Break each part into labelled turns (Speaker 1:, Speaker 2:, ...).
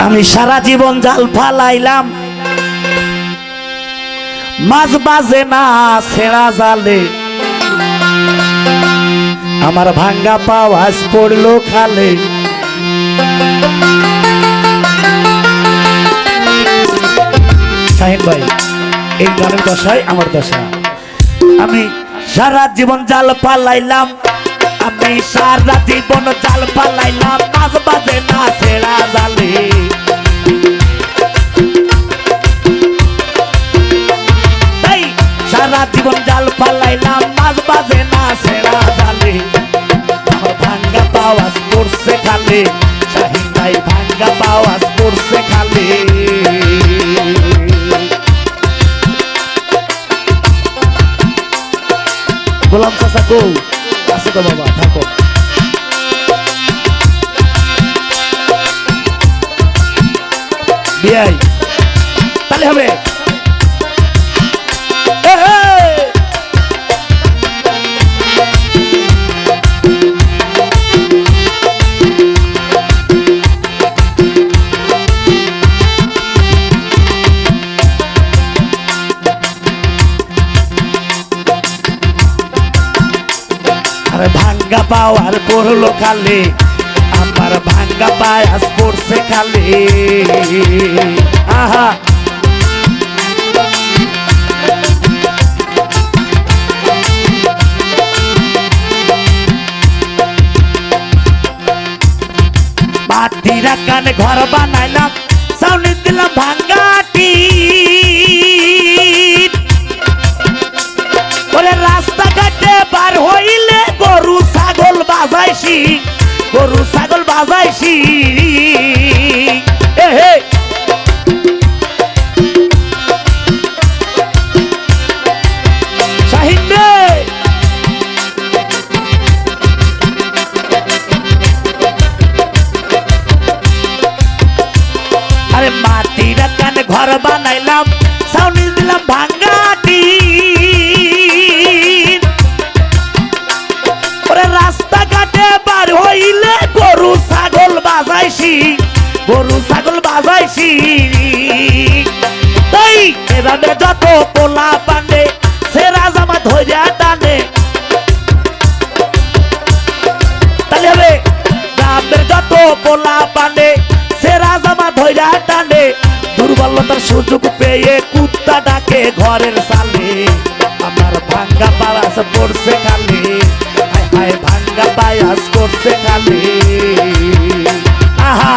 Speaker 1: আমি সারা জীবন জাল ফালাইলাম, মাছ বাজে না ছেঁড়া জালে, আমার ভাঙ্গা পাওয়াজ পড়লো খালে। শাহিন ভাই, এই গানের দশায় আমার দশা। আমি সারা জীবন জাল ফালাইলাম, আমি সারা জীবন জাল ফালাইলাম, মাছ বাজে না ছেঁড়া জালে। সারা জীবন জাল ফালাইলাম, মাছ বাজে না ছেঁড়া জালে, আমার ভাঙ্গা পাওয়াজ পড়ছে খালে। শাহিন ভাই ভাঙ্গা পাওয়াজ পড়ছে খালে। গোলাম চাচা কো আছে তো বাবা, থাকো। বিয়াই তাহলে হবে। ভাঙ্গা পাওয়ার পড়লো খালে, আমার ভাঙ্গা পায়াস পড়ছে খালে। আহা মাটিরা কানে ঘর বানাইলাম, সাউনি দিলাম ভাঙ্গাটি। ওরে রাস্তাঘাটে বার হইলে গরু ছাগল বাজাইছি, গরু ছাগল বাজাইছি। শাহিন রে আরে মাটিরা কানে ঘর বানাইলাম, সাউনি দিলাম ভাঙ্গাটি। রাস্তাঘাটে বার হইলে গরু ছাগল বাজাইছি, গরু ছাগল বাজাইছি। তাই এভাবে যত পোলা পান্ডে সেরা জামা ধৈর্যা টানে, তাহলে হবে গ্রামের যত পোলা পান্ডে সেরা জামা ধৈর্যা টানে। দুর্বলতার সুযোগ পেয়ে কুত্তা ডাকে ঘরের সালে, আমার ভাঙ্গা পাওয়াজ পড়ছে খালে। হায় ভাঙ্গা পায়াস করছে খালে। আহা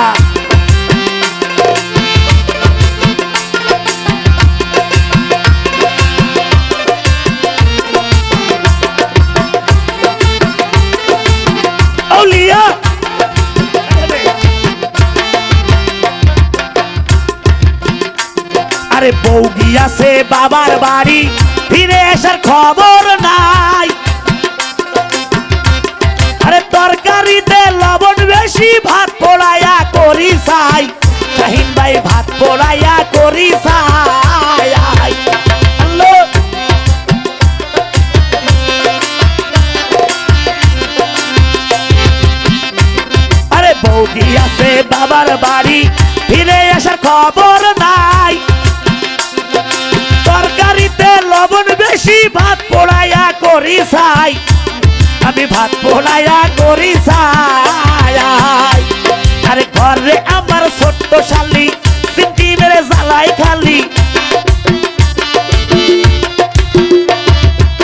Speaker 1: আউলিয়া আরে বউ গিয়াছে বাবার বাড়ি, ফিরে আসার খবর নাই। আরে তরকারিতে লবণ বেশি, ভাত পোড়াইয়া করি চাই। শাহিন ভাই ভাত পোড়াইয়া করি চাই। আরে বৌদি আছে বাবার বাড়ি, ফিরে আসার খবর নাই। তরকারিতে লবণ বেশি, ভাত পোড়াইয়া করি চাই। আমি ভাত পোড়াইয়া করি চাই। আরে ঘরে আমার ছোট্ট শালি, সিমটি মেরে জ্বালাই খালি।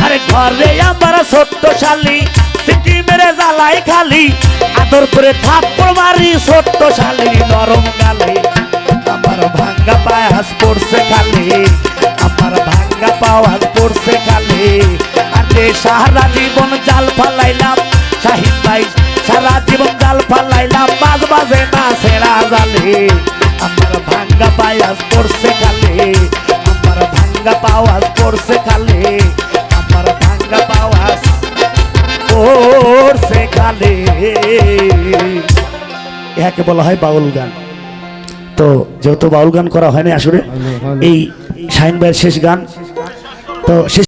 Speaker 1: আরে ঘরে আমার ছোট্ট শালি, সিমটি মেরে জ্বালাই খালি। আদর করে থাপ্পড় মারি ছোট্ট শালি নরম গালে, আমার ভাঙ্গা পায়াস পড়ছে খালি, আমার ভাঙ্গা পাওয়াজ পড়ছে খালি। আরে সারা জীবন জাল ফালাইলাম, শাহিন ভাই সারা জীবন জাল ফালাইলাম, মাছ বাজে না ছেঁড়া জালে, আমার ভাঙ্গা পায়াস পড়ছে খালি, আমার ভাঙ্গা পাওয়াজ পড়ছে খালি, আমার ভাঙ্গা পাওয়াজ পড়ছে খালি। একে বলা হয় বাউল গান। তো যেহেতু বাউল গান করা হয়নি আসলে, এই শাহিন ভাইয়ের শেষ গান, তো শেষ